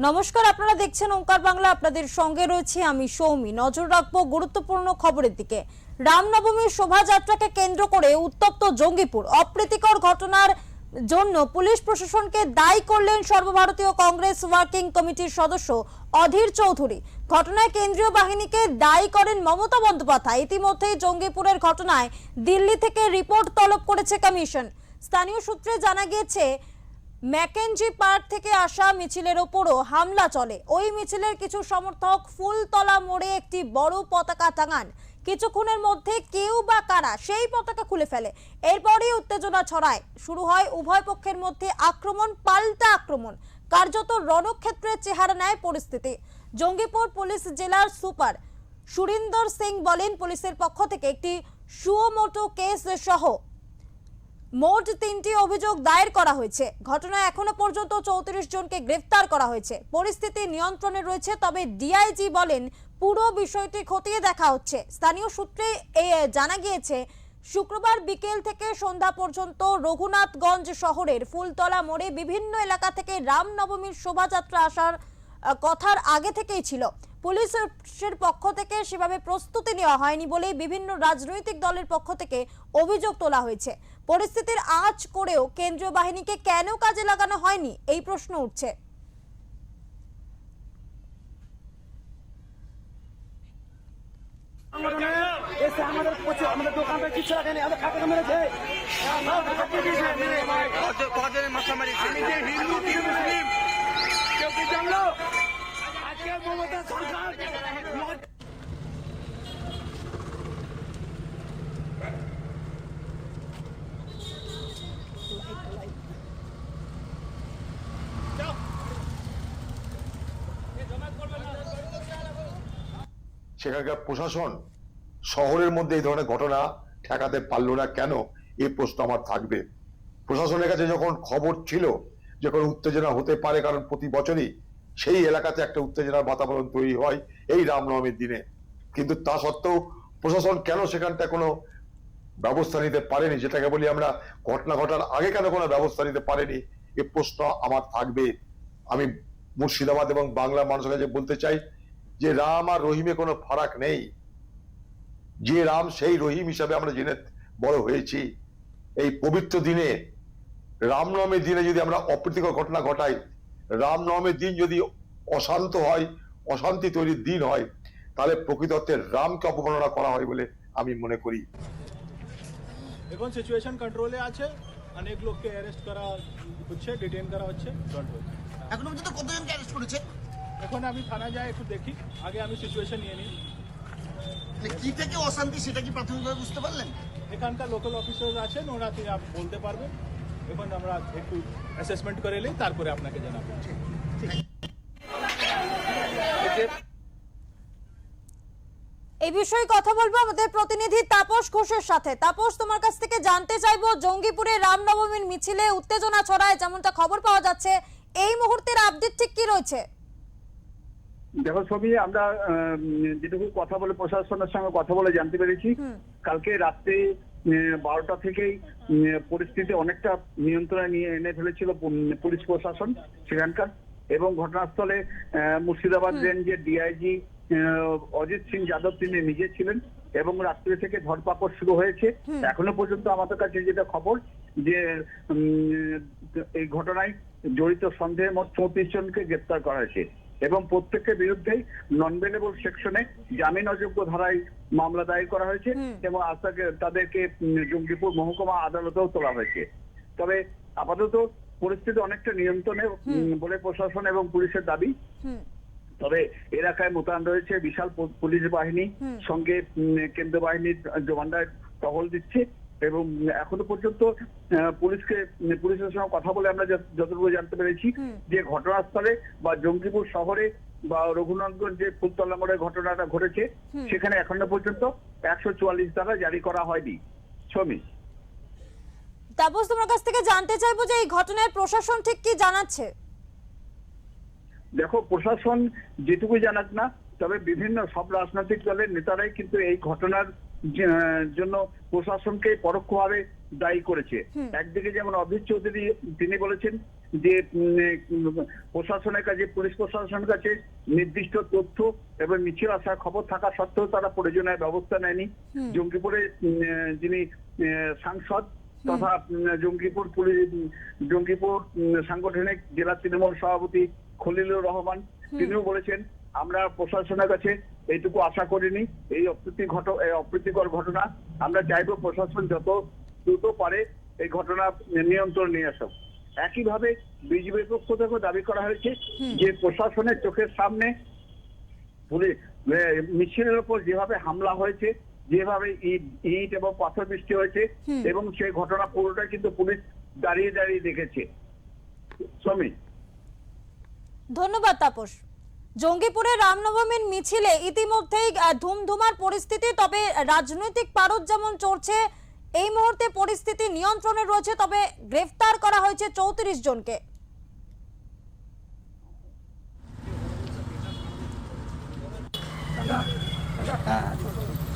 নমস্কার, আপনারা দেখছেন ওঙ্কার বাংলা। আপনাদের সঙ্গে রয়েছে আমি সৌমি। নজর রাখবো গুরুত্বপূর্ণ খবরের দিকে। রামনবমীর শোভাযাত্রাকে কেন্দ্র করে উত্তপ্ত জঙ্গিপুর। অপ্রীতিকর ঘটনার জন্য পুলিশ প্রশাসনকে দায়ী করলেন সর্বভারতীয় কংগ্রেস ওয়ার্কিং কমিটির সদস্য অধীর চৌধুরী। ঘটনায় কেন্দ্রীয় বাহিনীকে দায়ী করেন মমতা বন্দ্যোপাধ্যায়। ইতিমধ্যেই জঙ্গিপুরের ঘটনায় দিল্লি থেকে রিপোর্ট তলব করেছে কমিশন। স্থানীয় সূত্রে জানা গিয়েছে ম্যাকেনজি পার্ক থেকে আসা মিছিলের ওপরও হামলা চলে। ওই মিছিলের কিছু সমর্থক ফুলতলা মোড়ে একটি বড় পতাকা টাঙান। কিছুক্ষণের মধ্যে কেউ বা কারা সেই পতাকা খুলে ফেলে। এরপরই উত্তেজনা ছড়ায়। শুরু হয় উভয় পক্ষের মধ্যে আক্রমণ পাল্টা আক্রমণ। কার্যত রণক্ষেত্রের চেহারা নেয় পরিস্থিতি। জঙ্গিপুর পুলিশ জেলার সুপার সুরিন্দর সিং বলেন, পুলিশের পক্ষ থেকে একটি সুমোটো কেস সহ মোট ৩টি অভিযোগ দায়ের করা হয়েছে। ঘটনায় এখনো পর্যন্ত ৩৪ জনকে গ্রেফতার করা হয়েছে। পরিস্থিতি নিয়ন্ত্রণে রয়েছে, তবে ডিআইজি বলেন পুরো বিষয়টি খতিয়ে দেখা হচ্ছে। স্থানীয় সূত্রে জানা গিয়েছে শুক্রবার বিকেল থেকে সন্ধ্যা পর্যন্ত রঘুনাথগঞ্জ শহরের ফুলতলা মোড়ে বিভিন্ন এলাকা থেকে রামনবমীর শোভাযাত্রা আসার কথার আগে থেকেই ছিল। পুলিশের পক্ষ থেকে সেভাবে প্রস্তুতি নেওয়া হয়নি বলে বিভিন্ন রাজনৈতিক দলের পক্ষ থেকে অভিযোগ তোলা হয়েছে। পরিস্থিতির আঁচ করেও কেন্দ্রীয় বাহিনীকে কেন কাজে লাগানো হয়নি এই প্রশ্ন উঠছে। সেখানকার প্রশাসন শহরের মধ্যে এই ধরনের ঘটনা ঠেকাতে পারলো না কেন, এই প্রশ্ন আমার থাকবে। প্রশাসনের কাছে যখন খবর ছিল যে কোনো উত্তেজনা হতে পারে, কারণ প্রতি বছরই সেই এলাকাতে একটা উত্তেজনার বাতাবরণ তৈরি হয় এই রামনবমীর দিনে, কিন্তু তা সত্ত্বেও প্রশাসন কেন সেখানটা কোনো ব্যবস্থা নিতে পারেনি, যেটাকে বলি আমরা ঘটনা ঘটার আগে কেন কোনো ব্যবস্থা নিতে পারেনি, এই প্রশ্ন আমার থাকবে। আমি মুর্শিদাবাদ এবং বাংলার মানুষের কাছে বলতে চাই যে রাম আর রহিমে কোনো ফারাক নেই। যে রাম সেই রহিম হিসাবে আমরা জেনে বড় হয়েছি। এই পবিত্র দিনে রামনবমীর দিনে যদি আমরা অপ্রীতিকর ঘটনা ঘটাই, রামনবমীর দিন যদি অশান্ত হয়, অশান্তি তৈরির দিন হয়, তাহলে প্রকৃত অর্থে রামকে অপমাননা করা হয় বলে আমি মনে করি। এখন সিচুয়েশন কন্ট্রোলে আছে, অনেক লোককে অ্যারেস্ট করা হচ্ছে, ডিটেইন করা হচ্ছে। এখন পর্যন্ত কতজনকে অ্যারেস্ট করেছে? এখন আমি থানা যাই একটু দেখি, আগে আমি সিচুয়েশন নিয়ে নিই। কি থেকে অশান্তি সেটা কি প্রাথমিকভাবে বুঝতে পারলেন? এখানকার লোকাল অফিসার আছেন, ওরা বলতে পারবেন। এখন আমরা একটু অ্যাসেসমেন্ট করে নিই, তারপরে আপনাকে জানাবো। এই বিষয়ে কথা বলবো আমাদের প্রতিনিধি তাপস ঘোষের সাথে। তাপস, তোমার কাছ থেকে জানতে চাইবো, জঙ্গিপুরে রামনবমীর মিছিলে উত্তেজনা ছড়ায় যেমনটা খবর পাওয়া যাচ্ছে, এই মুহূর্তের আপডেট ঠিক কি রয়েছে? দেখো ছবি, আমরা যেটুকু কথা বলে প্রশাসনের সঙ্গে কথা বলে জানতে পেরেছি, কালকে রাত্রে 12টা থেকেই পরিস্থিতি অনেকটা নিয়ন্ত্রণে নিয়ে এনে ফেলেছিল পুলিশ প্রশাসন সেখানকার, এবং ঘটনাস্থলে মুর্শিদাবাদ রেঞ্জের ডিআইজি অজিত সিং যাদব তিনি নিজে ছিলেন, এবং রাত্রি থেকে ধরপাকড় শুরু হয়েছে। এখনো পর্যন্ত আমাদের কাছে যেটা খবর যে এই ঘটনায় জড়িত সন্দেহে মোট 34 জনকে গ্রেপ্তার করা হয়েছে, এবং প্রত্যেকের বিরুদ্ধেই নন বেলেবল সেকশনে জামিন অযোগ্য ধারায় মামলা দায়ের করা হয়েছে, এবং তাদেরকে জঙ্গিপুর মহকুমা আদালতেও তোলা হয়েছে। তবে আপাতত পরিস্থিতি অনেকটা নিয়ন্ত্রণে বলে প্রশাসন এবং পুলিশের দাবি। তবে এলাকায় মোতায়েন রয়েছে বিশাল পুলিশ বাহিনী, সঙ্গে কেন্দ্রীয় বাহিনীর জওয়ানরা টহল দিচ্ছে, এবং এখনো পর্যন্ত পুলিশের সঙ্গে কথা বলে আমরা যতটুকু জানতে পেরেছি যে ঘটনাস্থলে বা জঙ্গিপুর শহরে বা রঘুনাথগঞ্জ যে ফুলতলা মোড়ে ঘটনাটা ঘটেছে, সেখানে এখনো পর্যন্ত 144 ধারা জারি করা হয়নি। ছবি, তাপস, তোমার কাছ থেকে জানতে চাইবো যে এই ঘটনায় প্রশাসন ঠিক কি জানাচ্ছে? দেখো, প্রশাসন যেটুকু জানাক না, তবে বিভিন্ন সব রাজনৈতিক দলের নেতারাই কিন্তু এই ঘটনার জন্য প্রশাসনকে পরোক্ষভাবে দায়ী করেছে। একদিকে যেমন অধীর চৌধুরী তিনি বলেছেন যে প্রশাসনের কাছে, পুলিশ প্রশাসনের কাছে নির্দিষ্ট তথ্য এবং মিছিল আসার খবর থাকা সত্ত্বেও তারা প্রয়োজনীয় ব্যবস্থা নেয়নি। জঙ্গিপুরে যিনি সাংসদ তথা জঙ্গিপুর সাংগঠনিক জেলা তৃণমূল সভাপতি খলিলুর রহমান তিনিও বলেছেন, আমরা প্রশাসনের কাছে এইটুকু আশা করিনি। এই অপ্রীতিকর ঘটনা, আমরা চাইবো প্রশাসন যত দ্রুত পারে এই ঘটনা নিয়ন্ত্রণ নিয়ে আসা। একইভাবে বিজেপির পক্ষ থেকে দাবি করা হয়েছে যে প্রশাসনের চোখের সামনে মিছিলের উপর যেভাবে হামলা হয়েছে, যেভাবে ইট এবং পাথর বৃষ্টি হয়েছে, এবং সেই ঘটনা পুরোটা কিন্তু পুলিশ দাঁড়িয়ে দাঁড়িয়ে দেখেছে। শ্রমিক, ধন্যবাদ তাপস। জঙ্গিপুরে রামনবমীর মিছিলে ইতিমধ্যেই ধুমধুমার পরিস্থিতি, তবে রাজনৈতিক পারদ যেমন চলছে, এই মুহূর্তে পরিস্থিতি নিয়ন্ত্রণে রয়েছে, তবে গ্রেফতার করা হয়েছে 34 জনকে।